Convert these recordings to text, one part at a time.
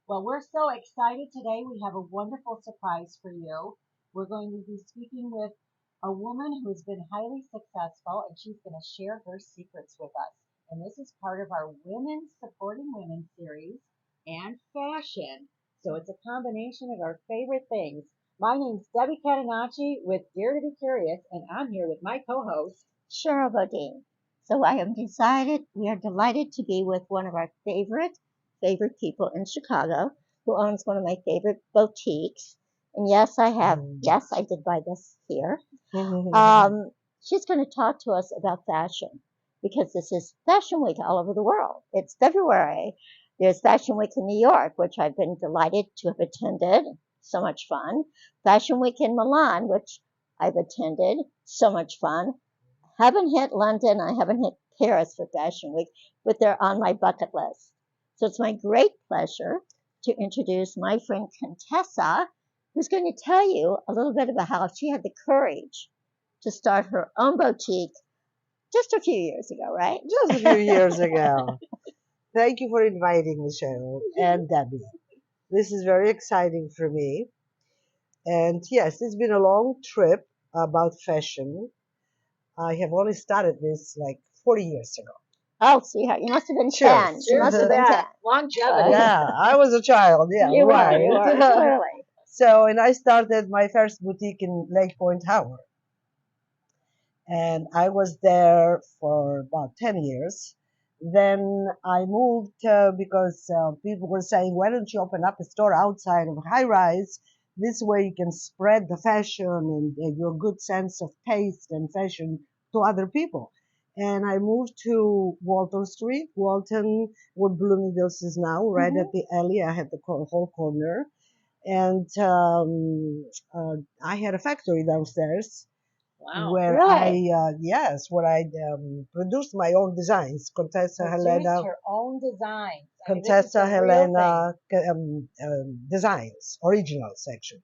Well, we're so excited today. We have a wonderful surprise for you. We're going to be speaking with a woman who has been highly successful, and she's going to share her secrets with us. And this is part of our Women Supporting Women series and fashion. So it's a combination of our favorite things. My name's Debbie Catenacci with Dare to Be Curious, and I'm here with my co-host, Cheryl Bodine. So we are delighted to be with one of our favorite people in Chicago who owns one of my favorite boutiques. And yes, I did buy this here. She's going to talk to us about fashion because this is Fashion Week all over the world. It's February. There's Fashion Week in New York, which I've been delighted to have attended. So much fun. Fashion Week in Milan, which I've attended. So much fun. Haven't hit London, I haven't hit Paris for Fashion Week, but they're on my bucket list. So it's my great pleasure to introduce my friend Contessa, who's going to tell you a little bit about how she had the courage to start her own boutique just a few years ago, right? Just a few years ago. Thank you for inviting me, Cheryl and Debbie. This is very exciting for me. And yes, it's been a long trip about fashion. I have only started this like 40 years ago. Oh, sweetheart, you must have been Sure. 10. You must have been 10. longevity. Yeah, I was a child. Yeah, You right. were, clearly. So, and I started my first boutique in Lake Point, Howard. And I was there for about 10 years. Then I moved because people were saying, why don't you open up a store outside of high rise? This way you can spread the fashion and your good sense of taste and fashion to other people. And I moved to Walton Street, Walton, where Bloomingdale's is now, right at the alley. I had the whole corner. And I had a factory downstairs Wow. where Really? where I produced my own designs. Contessa Helena, Her own designs. Contessa Helena designs, originals actually.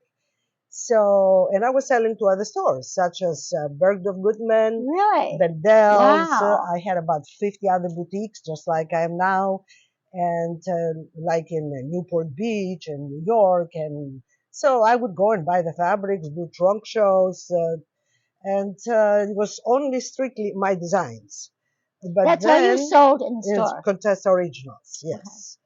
So, and I was selling to other stores such as Bergdorf Goodman, Really? Bendel's. Wow. I had about 50 other boutiques, just like I am now, and like in Newport Beach and New York. And so I would go and buy the fabrics, do trunk shows, and it was only strictly my designs. But That's how you then sold in the it's store. Contessa Originals, yes.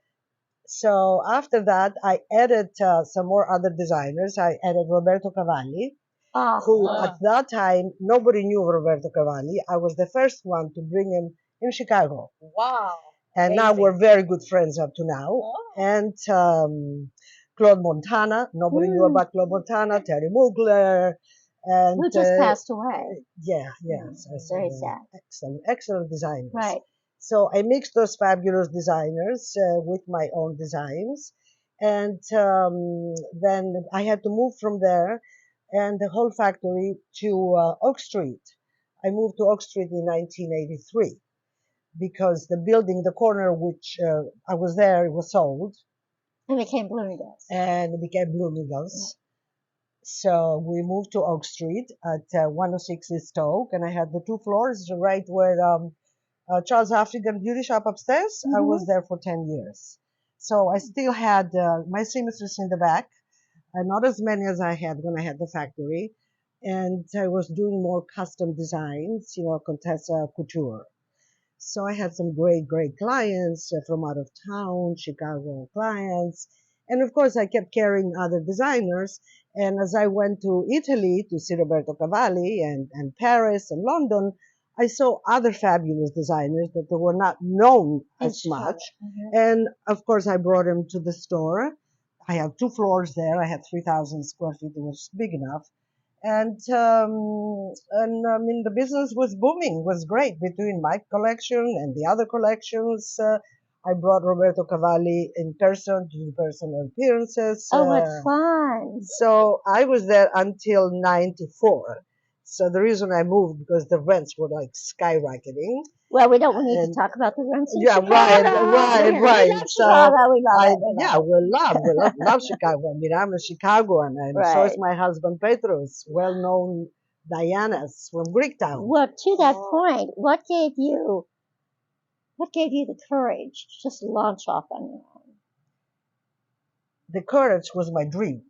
So after that, I added some more other designers. I added Roberto Cavalli, Oh, who at that time nobody knew Roberto Cavalli. I was the first one to bring him in Chicago, Wow. and now Amazing. we're very good friends up to now. Oh. And Claude Montana, nobody knew about Claude Montana. Terry Mugler, and who just passed away. yeah, yes, Very sad. excellent designers. Right. So I mixed those fabulous designers with my own designs, and then I had to move from there and the whole factory to Oak Street. I moved to Oak Street in 1983 because the building, the corner which I was there, was sold It became Bloomingdale's. and it became Bloomingdale's. So we moved to Oak Street at 106 East Oak, and I had the two floors right where Charles African beauty shop upstairs. I was there for 10 years. So I still had my seamstresses in the back, not as many as I had when I had the factory. And I was doing more custom designs, Contessa Couture. So I had some great clients from out of town, Chicago clients. And of course, I kept carrying other designers. And as I went to Italy to see Roberto Cavalli and Paris and London, I saw other fabulous designers that were not known as much. And of course, I brought them to the store. I have two floors there. I had 3,000 square feet. It was big enough. And I mean, the business was booming, was great between my collection and the other collections. I brought Roberto Cavalli in person to do personal appearances. Oh, what fun. So I was there until 94. So the reason I moved because the rents were like skyrocketing. Well, we don't need to talk about the rents in Yeah, Chicago. right. We love Chicago. We love it. Yeah, we love Chicago. I mean, I'm a Chicagoan, and so is Right. my husband Petros, well-known Dianas from Greektown. Well, to that point, what gave you the courage to just launch off on your own? the courage was my dream.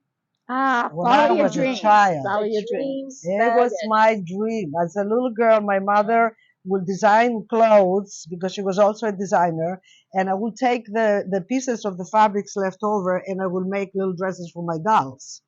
When I Follow your was a dreams. child, Follow The your dream dreams. it was started. my dream. As a little girl, my mother would design clothes because she was also a designer, and I would take the pieces of the fabrics left over and I would make little dresses for my dolls.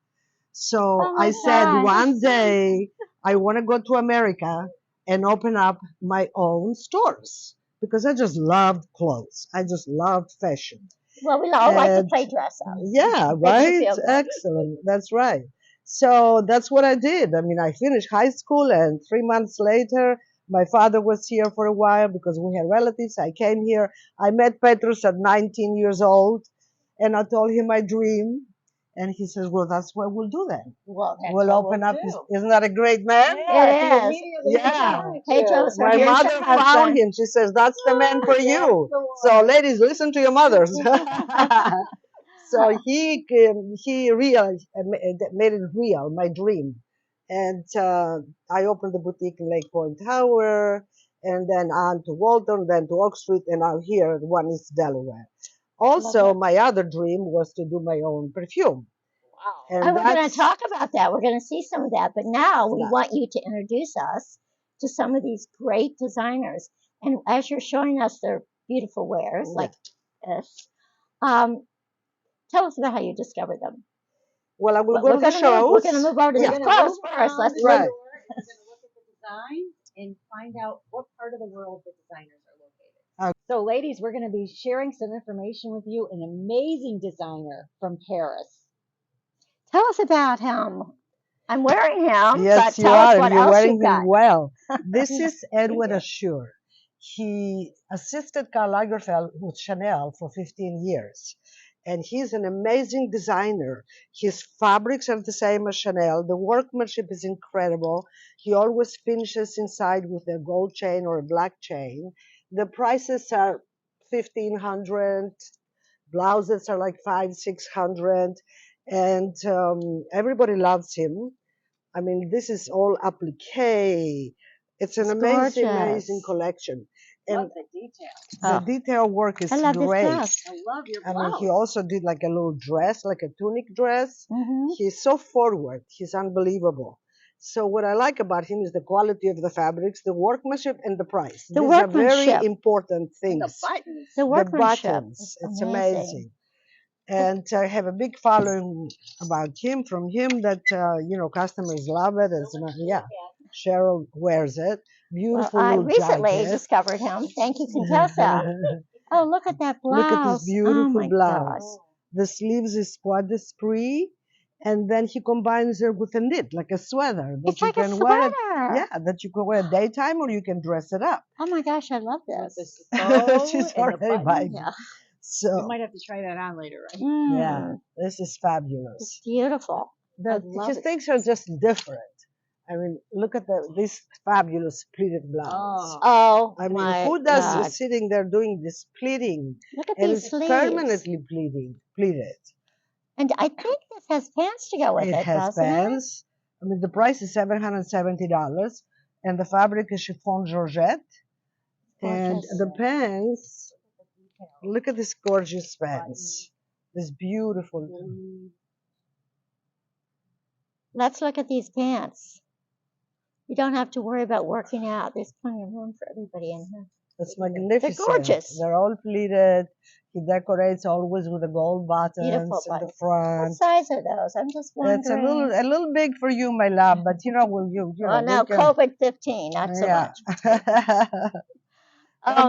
So Oh my I said gosh. one day I want to go to America and open up my own stores because I just loved clothes. I just loved fashion. Well, we all like to And play dress up. yeah, Makes you right? feel good. Excellent. That's right. So that's what I did. I mean, I finished high school, and 3 months later, my father was here for a while because we had relatives. I came here. I met Petrus at 19 years old, and I told him my dream. And he says, well, that's what we'll do then. Well, that's We'll what open we'll up. do. Isn't that a great man? Yeah, he It is. immediately Yeah. found Pedro's you. her My future mother found husband. him. She says, that's the man for That's you. the So, one. ladies, listen to your mothers. So he realized, made it real, my dream. And I opened the boutique in Lake Point Tower, and then on to Walton, then to Oak Street, and now here, one is Delaware. Also, my other dream was to do my own perfume. Wow. And We're going to that's talk about that. We're going to see some of that. But now we Yeah. want you to introduce us to some of these great designers. And as you're showing us their beautiful wares, Yeah. like this, tell us about how you discovered them. Well, I will We're go to the gonna move. We're shows. going to move over to Yeah. the We're gonna pros move first. around Let's the Right. store, and we're gonna look at the designs and find out what part of the world the designers are located. Okay. So, ladies, we're gonna be sharing some information with you. An amazing designer from Paris. tell us about him. I'm wearing him, Yes, but you tell us are, what and you're else wearing you've got. him well. This is Edward you. Assure. He assisted Karl Lagerfeld with Chanel for 15 years. And he's an amazing designer. His fabrics are the same as Chanel. The workmanship is incredible. He always finishes inside with a gold chain or a black chain. The prices are 1,500. Blouses are like 500-600, and everybody loves him. I mean, this is all applique. It's an It's amazing, gorgeous. amazing collection, and Love the detail. the Oh, detail work is I love this great. dress. I love your I mean, blouse. he also did like a little dress, like a tunic dress. He's so forward. He's unbelievable. So what I like about him is the quality of the fabrics, the workmanship, and the price. The These are very workmanship. important And the things. buttons. The The workmanship. buttons, It's it's amazing. amazing. And I have a big following about him from him that customers love it. Yeah, Cheryl wears it. Well, Beautiful I little recently jacket. discovered him. Thank you, Contessa. Oh, look at that blouse. Look at this Oh beautiful my blouse. gosh. The sleeves is pois d'esprit, and then he combines it with a knit, like a sweater that It's you like a can wear it. sweater. Yeah, that you can wear daytime or you can dress it up. Oh my gosh, I love With the this. bow She's and the already buttons. buying. Yeah. So We might have to try that on later, right? yeah, this is fabulous. It's beautiful. I love His it. things are just different. I mean, look at this fabulous pleated blouse. Oh, Oh I mean, my who does God. sitting there doing this pleating? Look at And these it's sleeves. permanently pleated. And I think this has pants to go with It it, has doesn't it? pants. I mean, the price is $770, and the fabric is chiffon georgette. And Gorgeous. the pants, look at this gorgeous pants. This beautiful. Let's look at these pants. You don't have to worry about working out. There's plenty of room for everybody in here. It's magnificent. They're gorgeous. They're all pleated. He decorates always with the gold buttons Beautiful in the buttons. front. What size are those? I'm just wondering. It's a little big for you, my love, but Oh no, COVID-15, not so much.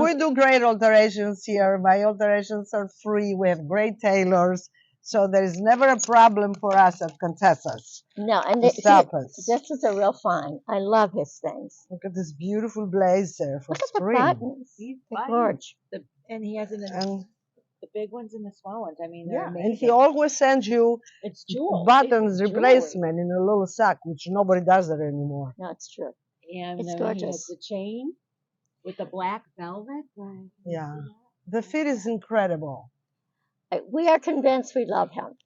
We do great alterations here. My alterations are free. We have great tailors, so there is never a problem for us at Contessa's. No, and to stop us. This is a real find. I love his things. Look at this beautiful blazer for Look at spring. the buttons. these They're buttons. gorgeous. And he has it in And the big ones and the small ones. I mean, they're yeah, amazing. and he always sends you It's jewels. buttons It's replacement in a little sack, which nobody does that anymore. No, it's true. And It's then gorgeous. he has the chain with the black velvet. Yeah, the fit is incredible. We are convinced we love him.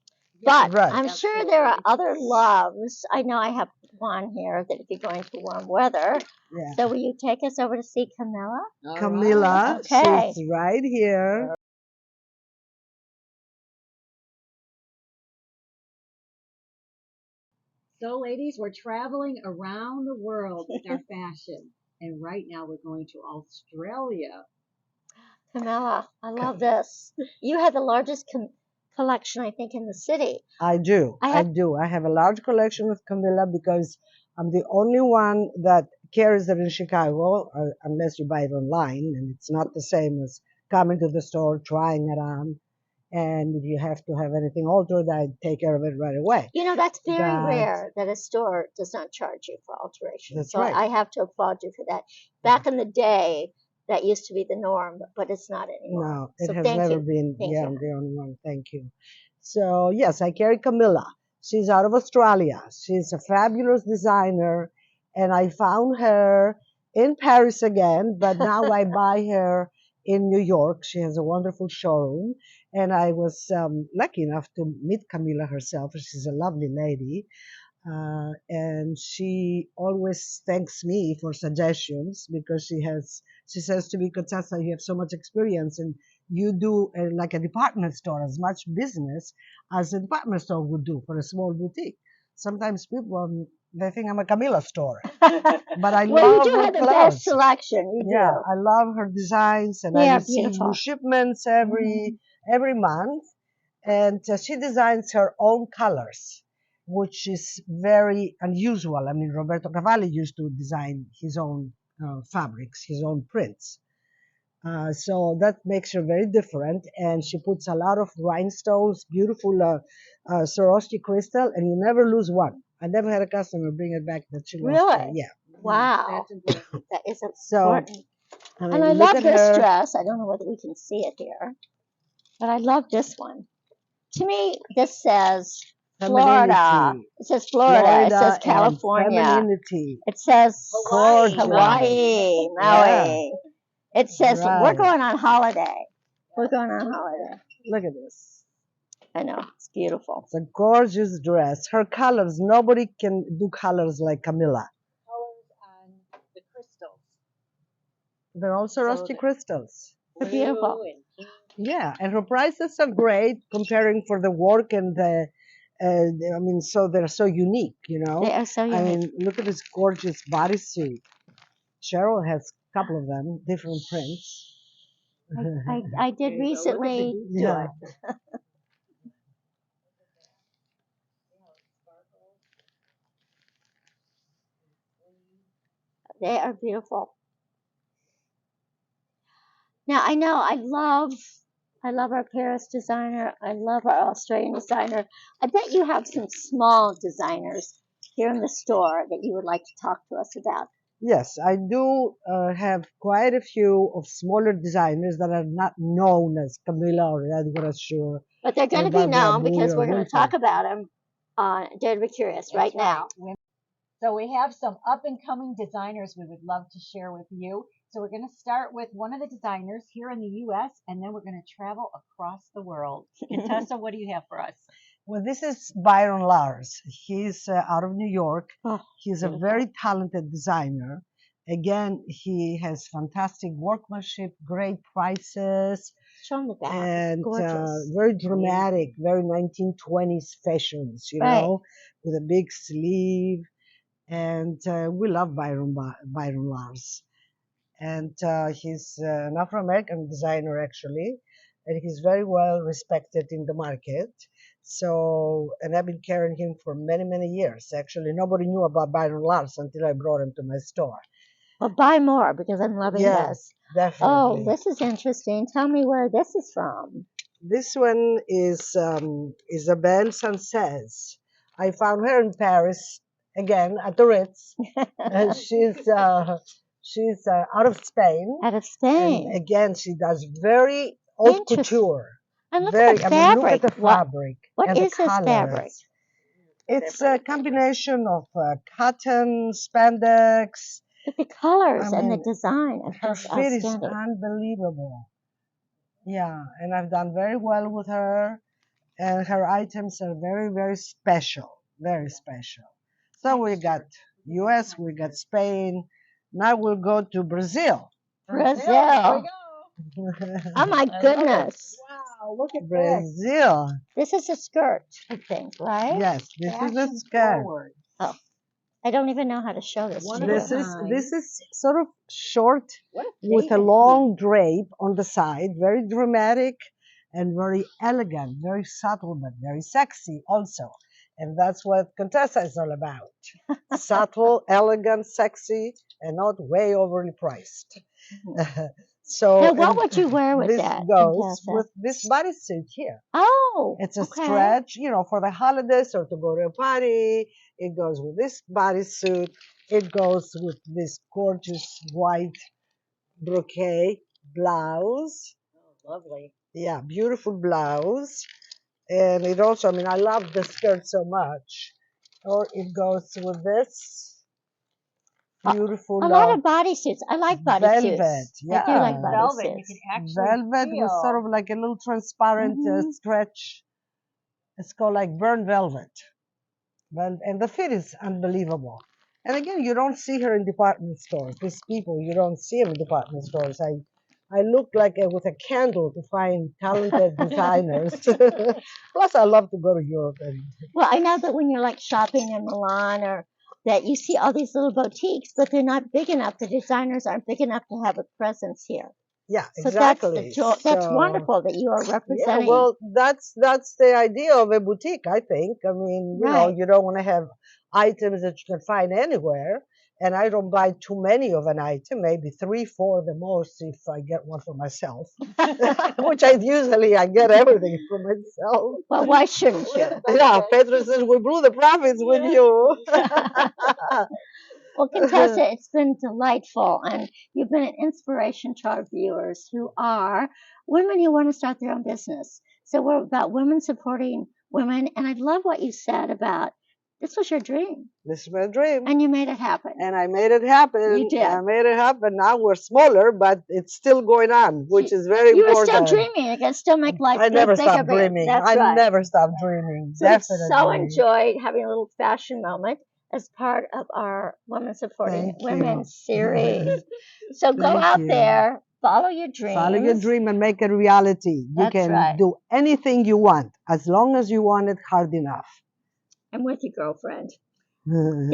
But Right. I'm sure there are other loves. I know I have one here that if you're going to warm weather. Yeah. So will you take us over to see Camilla? Camilla, Okay. she's right here. So, ladies, we're traveling around the world with our fashion. And right now we're going to Australia. Camilla, I love this. You have the largest collection, I think, in the city. I do. I I have do. I have a large collection with Camilla because I'm the only one that carries it in Chicago, unless you buy it online, and it's not the same as coming to the store, trying it on. And if you have to have anything altered, I take care of it right away. That's very But rare that a store does not charge you for alteration. that's So right. I have to applaud you for that. Back in the day, that used to be the norm, but it's not anymore. No, it So has thank never you. been. Thank Yeah, you. I'm the only one. Thank you. So, yes, I carry Camilla. She's out of Australia. She's a fabulous designer, and I found her in Paris again, but now I buy her in New York. She has a wonderful showroom, and I was lucky enough to meet Camilla herself. She's a lovely lady. And she always thanks me for suggestions because she says to me, Contessa, you have so much experience and you do like a department store as much business as a department store would do for a small boutique. Sometimes people they think I'm a Camilla store, but I Well, you love do her have the best clothes. selection. You Yeah, do. I love her designs, and They I are receive beautiful. new shipments every month. And she designs her own colors, which is very unusual. I mean, Roberto Cavalli used to design his own fabrics, his own prints. So that makes her very different, and she puts a lot of rhinestones, beautiful Swarovski crystal, and you never lose one. I never had a customer bring it back that she lost Really? one. Yeah. Wow. That's important. That is So, important. I And I mean, look love at this her. dress. I don't know whether we can see it here, but I love this one. To me, this says Florida. Femininity, It says Florida. It says Florida, and California. femininity. It says Gorgeous. Hawaii, Yeah, Maui. It says we're right. going on holiday. We're going on holiday. Look at this. I know. It's beautiful. It's a gorgeous dress. Her colors, nobody can do colors like Camilla. Colors on the crystals. They're also rusty crystals. They're beautiful. Blue and pink. Yeah, and her prices are great comparing for the work and I mean, so they're so unique, you know. They are so I unique. mean, look at this gorgeous bodysuit. Cheryl has a couple of them, different prints. I did recently do Yeah. it. They are beautiful. Now I know I love our Paris designer. I love our Australian designer. I bet you have some small designers here in the store that you would like to talk to us about. Yes, I do have quite a few of smaller designers that are not known as Camilla or Edward Assure But they're going or to be Barbara known because Boulle or we're going to Winter. talk about them on Dare to Be Curious That's right now. So we have some up and coming designers we would love to share with you. So we're going to start with one of the designers here in the U.S. and then we're going to travel across the world. Contessa, what do you have for us? Well, this is Byron Lars. He's out of New York. Oh, He's a beautiful. very talented designer. Again, he has fantastic workmanship, great prices, Show them the back. and Gorgeous. very dramatic, very 1920s fashions, you Right. know, with a big sleeve. And we love Byron Lars. And he's an Afro-American designer, actually, and he's very well respected in the market. So, and I've been carrying him for many, many years. Actually, nobody knew about Byron Lars until I brought him to my store. Well, buy more because I'm loving Yeah, this. definitely. Oh, this is interesting. Tell me where this is from. This one is Isabelle Sanchez. I found her in Paris again at the Ritz. And she's out of Spain. Out of And Spain. again, she does very haute Interesting. couture. And look Very, at the I mean, look fabric. at the fabric What and the is this fabric? colors. It's a combination of cotton, spandex. Look at the colors I and the mean, design. It's her just fit is outstanding. unbelievable. Yeah, and I've done very well with her, and her items are very, very special. Very special. So we got US, we got Spain. Now we'll go to Brazil. Here we Brazil. go. Oh my I love it. goodness. Wow, look at this. Brazil. This is a skirt, I think, right? Yes, this is the Fashion skirt. forward. Oh, I don't even know how to show this One to at a you. This time. is sort of short What a with a statement long drape on the side, very dramatic and very elegant, very subtle, but very sexy also. And that's what Contessa is all about. Subtle, elegant, sexy, and not way overly priced. So, Now, what and would you wear with this that, goes Contessa? with this bodysuit here. Oh, It's a okay. stretch, for the holidays or to go to a party. It goes with this bodysuit. It goes with this gorgeous white brocade blouse. Oh, lovely. Yeah, beautiful blouse. And it also, I mean, I love the skirt so much. Or it goes with this beautiful A lot of bodysuits. I like bodysuits. velvet. I do like Yeah, Velvet, you can bodysuits. actually velvet with sort feel. of like a little transparent Hmm stretch. It's called like burnt velvet. Well, and the fit is unbelievable. And again, you don't see her in department stores. These people, you don't see them in department stores. I look like with a candle to find talented designers. Plus, I love to go to Europe. And Well, I know that when you're like shopping in Milan or that you see all these little boutiques, but they're not big enough. The designers aren't big enough to have a presence here. yeah, So that's the exactly. joy. That's So wonderful that you are yeah, representing. well, that's the idea of a boutique, I think. I mean, Right. you don't want to have items that you can find anywhere. And I don't buy too many of an item, maybe 3, 4 the most if I get one for myself, which I get everything for myself. Well, why shouldn't you? Yeah, Pedro says we blew the profits with you. Well, Contessa, it's been delightful, and you've been an inspiration to our viewers who are women who want to start their own business. So we're about women supporting women, and I love what you said about this was your dream, This is my dream. and you made it happen. And I made it happen. You did. I made it happen. Now we're smaller, but it's still going on, which is very You were important. still dreaming. You can still make life I never bigger, stopped bigger. dreaming. That's I right. never stopped dreaming. So we Definitely. so enjoyed having a little fashion moment as part of our Women Supporting Thank Women you. series. So go Thank out you. there, follow your dreams. Follow your dream and make it a reality. You That's can right. do anything you want as long as you want it hard enough. I'm with you, girlfriend. Believe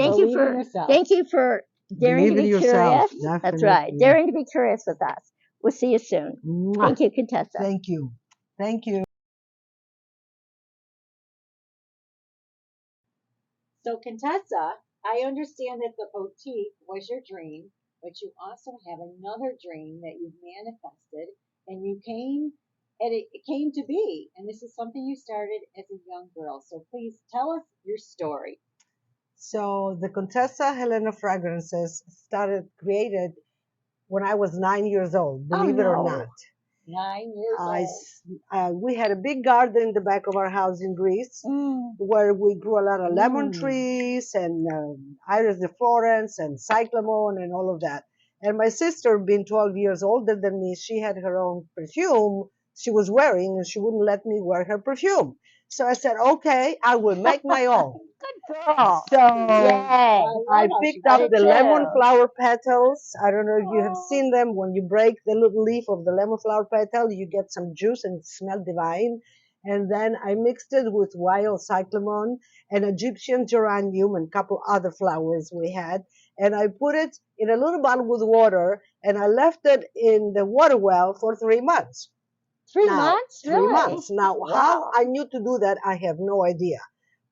Thank you for daring to in be yourself. curious. That's Definitely. right. Daring to be curious with us. We'll see you soon. Mwah. Thank you, Contessa. Thank you. Thank you. So, Contessa, I understand that the boutique was your dream, but you also have another dream that you've manifested, and it came to be. And this is something you started as a young girl. So, please tell us your story. So the Contessa Helena fragrances created when I was 9 years old, believe it or no. not. 9 years I, old. we had a big garden in the back of our house in Greece where we grew a lot of lemon trees and Iris de Florence and cyclamen and all of that. And my sister, being 12 years older than me, she had her own perfume she was wearing and she wouldn't let me wear her perfume. So I said, okay, I will make my own. Good girl. So Yay. I picked up the lemon flower petals. I don't know if you have Oh. seen them. When you break the little leaf of the lemon flower petal, you get some juice and it smells divine. And then I mixed it with wild cyclamen and Egyptian geranium and a couple other flowers we had. And I put it in a little bottle with water and I left it in the water well for 3 months. 3 Now, months? 3 Really? months. Now, how I knew to do that, I have no idea.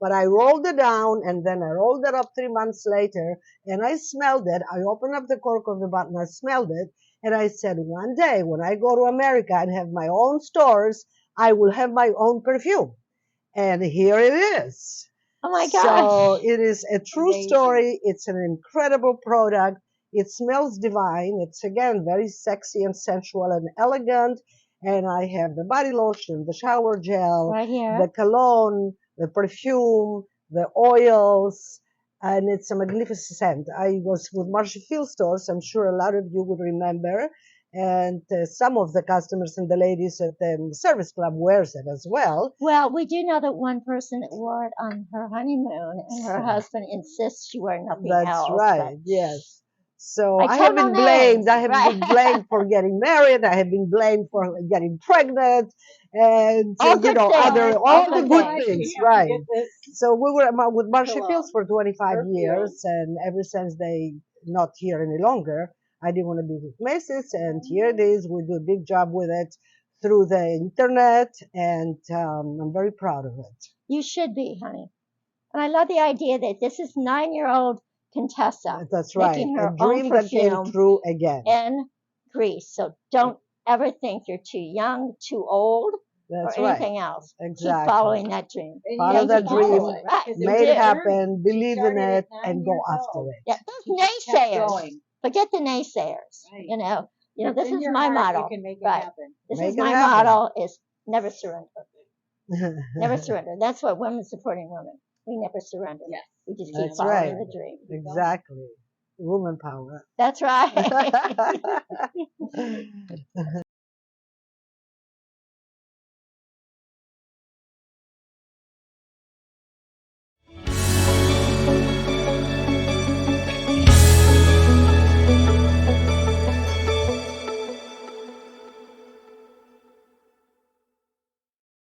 But I rolled it down and then I rolled it up 3 months later and I smelled it. I opened up the cork of the bottle and I smelled it. And I said, one day when I go to America and have my own stores, I will have my own perfume. And here it is. Oh my So gosh. it is a true Amazing. story. It's an incredible product. It smells divine. It's again very sexy and sensual and elegant. And I have the body lotion, the shower gel, Right here. the cologne, the perfume, the oils, and it's a magnificent scent. I was with Marshall Field stores. I'm sure a lot of you would remember. And some of the customers and the ladies at the service club wears it as well. Well, we do know that one person that wore it on her honeymoon, and her husband insists she wear nothing That's else. right. Yes. So I I tell have no been names, blamed. I have right? been blamed for getting married. I have been blamed for getting pregnant, and All good things. other All all the good good things. things, We have to right? get this So we were with marsupials along. for 25 Marsupials. years, and ever since they not here any longer, I didn't want to be with Macy's, and here it is. We do a big job with it through the internet, and I'm very proud of it. You should be, honey. And I love the idea that this is 9-year-old Contessa That's right. making A her own dream that came perfume true again. in Greece. So don't ever think you're too young, too old, or That's right. anything else. Keep Exactly. following that dream. And you Follow have Thank to that you, dream, follow Contessa. it Right, because you make it do. happen, She believe in started it, at 9 and go years after old. it. Yeah, She those just kept naysayers. going. Forget the naysayers. Right. You know, If this it's in is your my heart, model. you can make it Right. happen. This Make is it my happen. model is never surrender. Never surrender. That's what women supporting women. We never surrender. Yes. We just keep That's following right. the dream. Exactly. Woman power. That's right.